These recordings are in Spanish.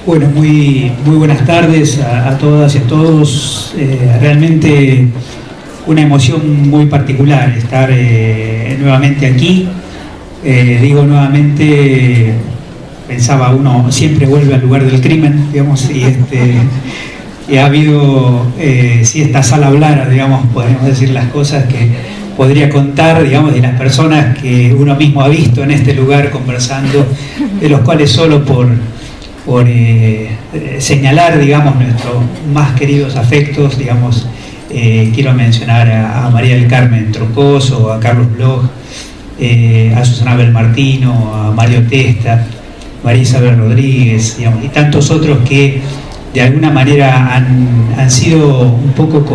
Bueno, muy buenas tardes a todas y a todos. Realmente una emoción muy particular estar nuevamente aquí. Digo nuevamente, pensaba, uno siempre vuelve al lugar del crimen, digamos, y ha habido, si esta sala hablara, digamos, podemos decir las cosas que podría contar, digamos, de las personas que uno mismo ha visto en este lugar conversando, de los cuales solo por señalar, digamos, nuestros más queridos afectos, digamos, quiero mencionar a María del Carmen Troncoso, a Carlos Bloch, a Susana Belmartino, a Mario Testa, María Isabel Rodríguez, digamos, y tantos otros que de alguna manera han sido un poco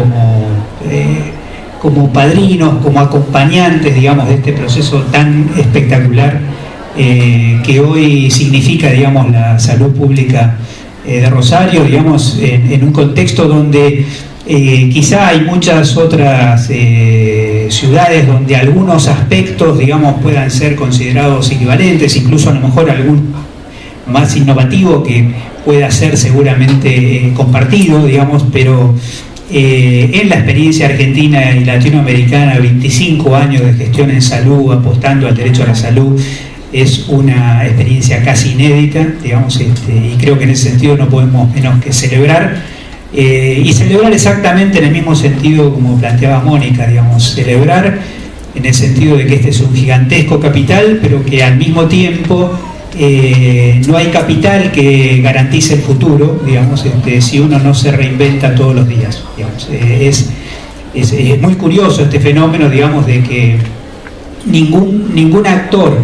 como padrinos, como acompañantes, digamos, de este proceso tan espectacular que hoy significa, digamos, la salud pública de Rosario, digamos, en un contexto donde quizá hay muchas otras ciudades donde algunos aspectos, digamos, puedan ser considerados equivalentes, incluso a lo mejor algún más innovativo que pueda ser seguramente compartido, digamos, pero en la experiencia argentina y latinoamericana, 25 años de gestión en salud, apostando al derecho a la salud, es una experiencia casi inédita, digamos, y creo que en ese sentido no podemos menos que celebrar, y celebrar exactamente en el mismo sentido como planteaba Mónica, digamos, celebrar en el sentido de que este es un gigantesco capital, pero que al mismo tiempo no hay capital que garantice el futuro, digamos, si uno no se reinventa todos los días, digamos. Es muy curioso este fenómeno, digamos, de que ningún actor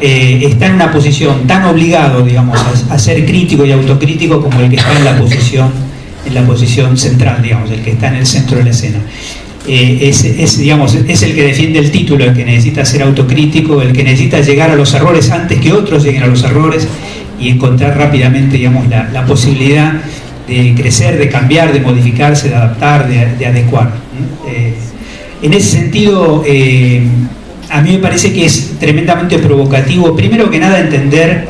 está en una posición tan obligado, digamos, a ser crítico y autocrítico como el que está en la posición central, digamos, el que está en el centro de la escena. Digamos, es el que defiende el título, el que necesita ser autocrítico, el que necesita llegar a los errores antes que otros lleguen a los errores y encontrar rápidamente, digamos, la posibilidad de crecer, de cambiar, de modificarse, de adaptar, de adecuar. En ese sentido, a mí me parece que es tremendamente provocativo, primero que nada, entender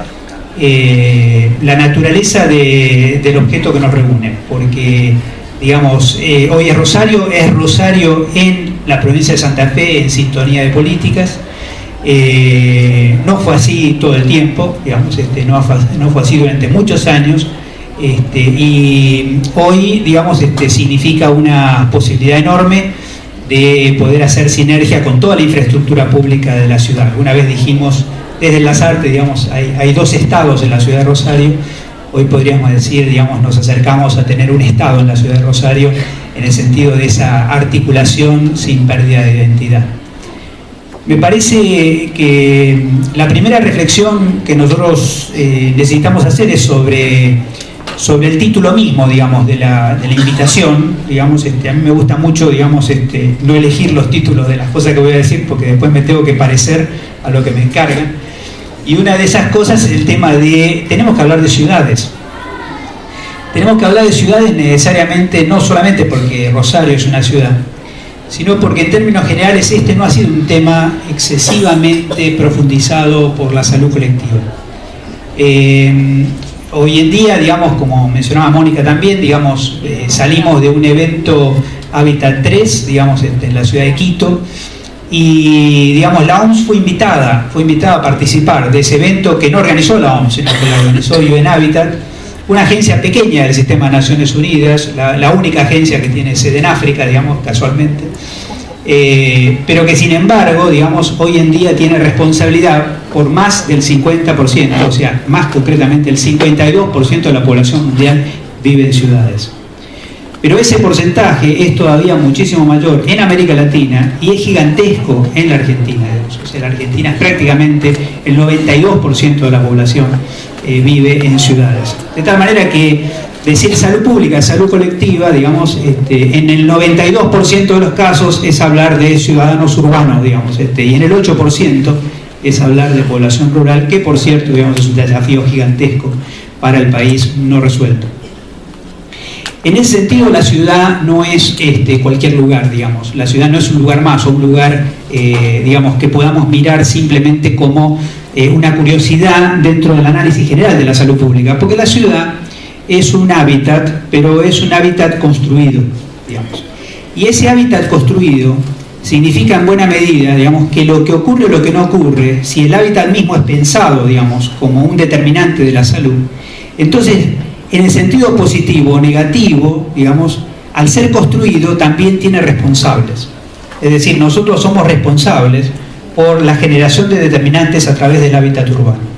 la naturaleza del objeto que nos reúne, porque, digamos, hoy es Rosario en la provincia de Santa Fe, en sintonía de políticas. No fue así todo el tiempo, digamos, no fue así durante muchos años, y hoy, digamos, significa una posibilidad enorme de poder hacer sinergia con toda la infraestructura pública de la ciudad. Una vez dijimos, desde las artes, digamos, hay dos estados en la ciudad de Rosario. Hoy podríamos decir, digamos, nos acercamos a tener un estado en la ciudad de Rosario en el sentido de esa articulación sin pérdida de identidad. Me parece que la primera reflexión que nosotros necesitamos hacer es sobre el título mismo, digamos, de la invitación, digamos. A mí me gusta mucho, digamos, no elegir los títulos de las cosas que voy a decir porque después me tengo que parecer a lo que me encargan. Y una de esas cosas es el tema de, tenemos que hablar de ciudades. Tenemos que hablar de ciudades necesariamente, no solamente porque Rosario es una ciudad, sino porque en términos generales no ha sido un tema excesivamente profundizado por la salud colectiva. Hoy en día, digamos, como mencionaba Mónica también, digamos, salimos de un evento Hábitat 3, digamos, en la ciudad de Quito, y, digamos, la OMS fue invitada a participar de ese evento que no organizó la OMS, sino que la organizó UN Habitat, una agencia pequeña del sistema de Naciones Unidas, la única agencia que tiene sede en África, digamos, casualmente, pero que sin embargo, digamos, hoy en día tiene responsabilidad por más del 50%, o sea, más concretamente el 52% de la población mundial vive en ciudades. Pero ese porcentaje es todavía muchísimo mayor en América Latina y es gigantesco en la Argentina. O sea, la Argentina es prácticamente el 92% de la población vive en ciudades. De tal manera que decir salud pública, salud colectiva, digamos, en el 92% de los casos es hablar de ciudadanos urbanos, digamos, y en el 8% es hablar de población rural, que por cierto, digamos, es un desafío gigantesco para el país no resuelto. En ese sentido, la ciudad no es cualquier lugar, digamos. La ciudad no es un lugar más o un lugar, digamos, que podamos mirar simplemente como una curiosidad dentro del análisis general de la salud pública, porque la ciudad es un hábitat, pero es un hábitat construido, digamos. Y ese hábitat construido significa en buena medida, digamos, que lo que ocurre o lo que no ocurre, si el hábitat mismo es pensado, digamos, como un determinante de la salud, entonces, en el sentido positivo o negativo, digamos, al ser construido también tiene responsables. Es decir, nosotros somos responsables por la generación de determinantes a través del hábitat urbano.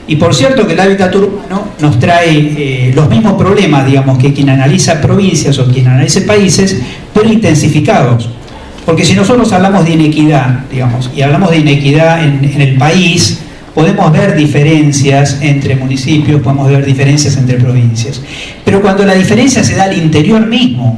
Y por cierto que el hábitat urbano nos trae los mismos problemas, digamos, que quien analiza provincias o quien analiza países, pero intensificados. Porque si nosotros hablamos de inequidad, digamos, y hablamos de inequidad en el país, podemos ver diferencias entre municipios, podemos ver diferencias entre provincias. Pero cuando la diferencia se da al interior mismo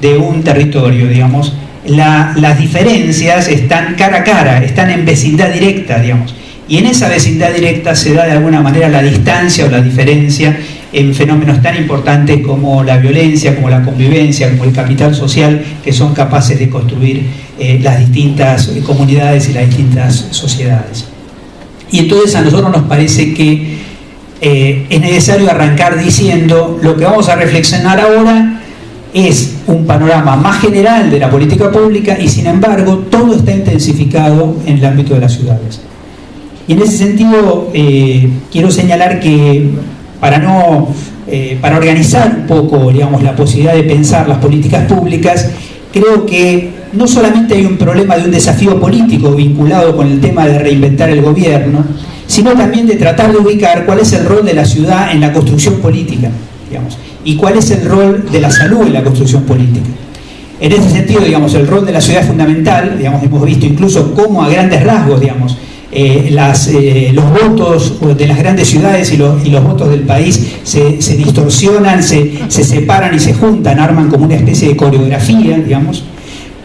de un territorio, digamos, las diferencias están cara a cara, están en vecindad directa, digamos. Y en esa vecindad directa se da de alguna manera la distancia o la diferencia en fenómenos tan importantes como la violencia, como la convivencia, como el capital social, que son capaces de construir las distintas comunidades y las distintas sociedades. Y entonces a nosotros nos parece que es necesario arrancar diciendo lo que vamos a reflexionar ahora es un panorama más general de la política pública y sin embargo todo está intensificado en el ámbito de las ciudades. Y en ese sentido quiero señalar que para organizar un poco, digamos, la posibilidad de pensar las políticas públicas, creo que no solamente hay un problema de un desafío político vinculado con el tema de reinventar el gobierno, sino también de tratar de ubicar cuál es el rol de la ciudad en la construcción política, digamos, y cuál es el rol de la salud en la construcción política. En ese sentido, digamos, el rol de la ciudad es fundamental, digamos, hemos visto incluso cómo a grandes rasgos, digamos, los votos de las grandes ciudades y los votos del país se distorsionan, se separan y se juntan, arman como una especie de coreografía, digamos.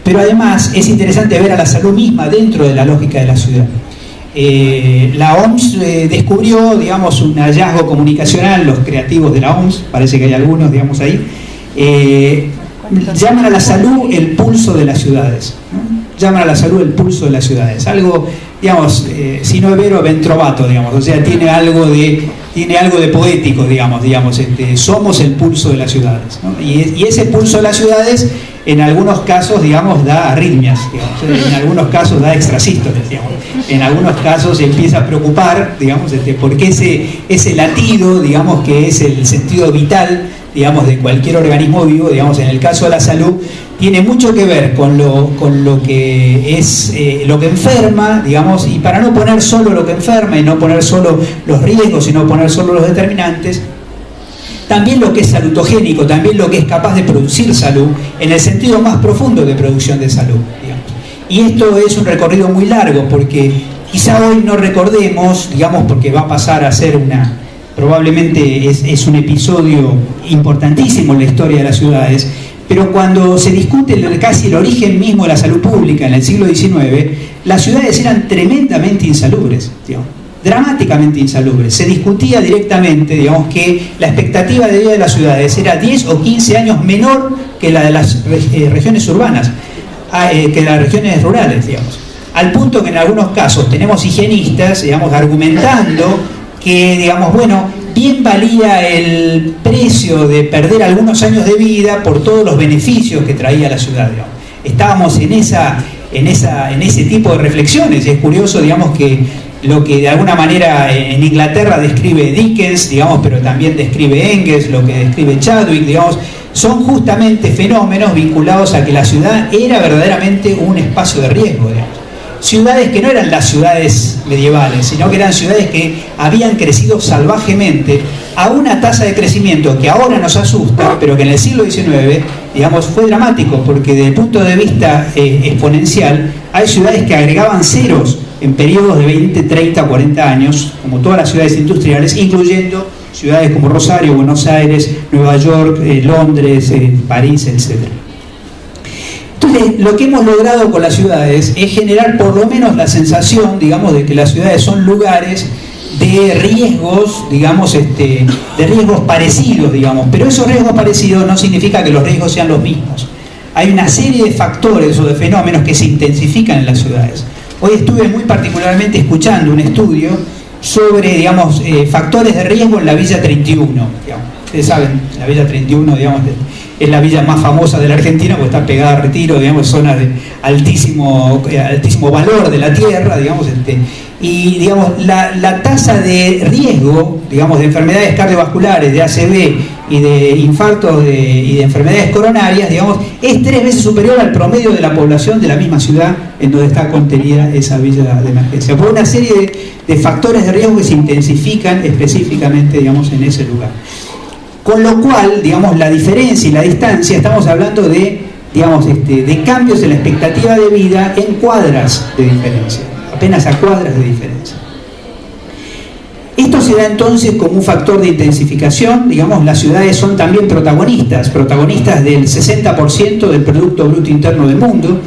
Pero además es interesante ver a la salud misma dentro de la lógica de la ciudad. La OMS descubrió, digamos, un hallazgo comunicacional, los creativos de la OMS, parece que hay algunos, digamos, ahí, llaman a la salud el pulso de las ciudades, ¿no? Llaman a la salud el pulso de las ciudades, algo, digamos, si no es vero, ventrovato, digamos, o sea, tiene algo de poético, digamos, somos el pulso de las ciudades, ¿no? Y ese pulso de las ciudades, en algunos casos, digamos, da arritmias, digamos, en algunos casos da extrasístoles, digamos, en algunos casos empieza a preocupar, digamos, porque ese latido, digamos, que es el sentido vital, digamos, de cualquier organismo vivo, digamos, en el caso de la salud, tiene mucho que ver con lo que es lo que enferma, digamos, y para no poner solo lo que enferma y no poner solo los riesgos y no poner solo los determinantes, también lo que es salutogénico, también lo que es capaz de producir salud, en el sentido más profundo de producción de salud, digamos. Y esto es un recorrido muy largo, porque quizá hoy no recordemos, digamos, porque va a pasar a ser probablemente es un episodio importantísimo en la historia de las ciudades, pero cuando se discute casi el origen mismo de la salud pública en el siglo XIX, las ciudades eran tremendamente insalubres, digamos, dramáticamente insalubres. Se discutía directamente, digamos, que la expectativa de vida de las ciudades era 10 o 15 años menor que la de las regiones urbanas, que las regiones rurales, digamos. Al punto que en algunos casos tenemos higienistas, digamos, argumentando que, digamos, bueno, bien valía el precio de perder algunos años de vida por todos los beneficios que traía la ciudad, digamos. Estábamos en ese tipo de reflexiones, y es curioso, digamos, que lo que de alguna manera en Inglaterra describe Dickens, digamos, pero también describe Engels, lo que describe Chadwick, digamos, son justamente fenómenos vinculados a que la ciudad era verdaderamente un espacio de riesgo, digamos. Ciudades que no eran las ciudades medievales, sino que eran ciudades que habían crecido salvajemente a una tasa de crecimiento que ahora nos asusta, pero que en el siglo XIX, digamos, fue dramático, porque desde el punto de vista exponencial, hay ciudades que agregaban ceros en periodos de 20, 30, 40 años, como todas las ciudades industriales, incluyendo ciudades como Rosario, Buenos Aires, Nueva York, Londres, París, etc. Entonces, lo que hemos logrado con las ciudades es generar por lo menos la sensación, digamos, de que las ciudades son lugares de riesgos, digamos, de riesgos parecidos, digamos, pero esos riesgos parecidos no significa que los riesgos sean los mismos. Hay una serie de factores o de fenómenos que se intensifican en las ciudades. Hoy estuve muy particularmente escuchando un estudio sobre, digamos, factores de riesgo en la Villa 31, digamos. ustedes saben, la Villa 31, digamos, es la villa más famosa de la Argentina, porque está pegada a Retiro, digamos, zona de altísimo valor de la tierra, digamos, y digamos, la tasa de riesgo, digamos, de enfermedades cardiovasculares, de ACV y de infartos y de enfermedades coronarias, digamos, es 3 veces superior al promedio de la población de la misma ciudad en donde está contenida esa villa de emergencia, por una serie de factores de riesgo que se intensifican específicamente, digamos, en ese lugar. Con lo cual, digamos, la diferencia y la distancia, estamos hablando de, digamos, de cambios en la expectativa de vida en cuadras de diferencia, apenas a cuadras de diferencia. Esto se da entonces como un factor de intensificación, digamos, las ciudades son también protagonistas del 60% del Producto Bruto Interno del mundo,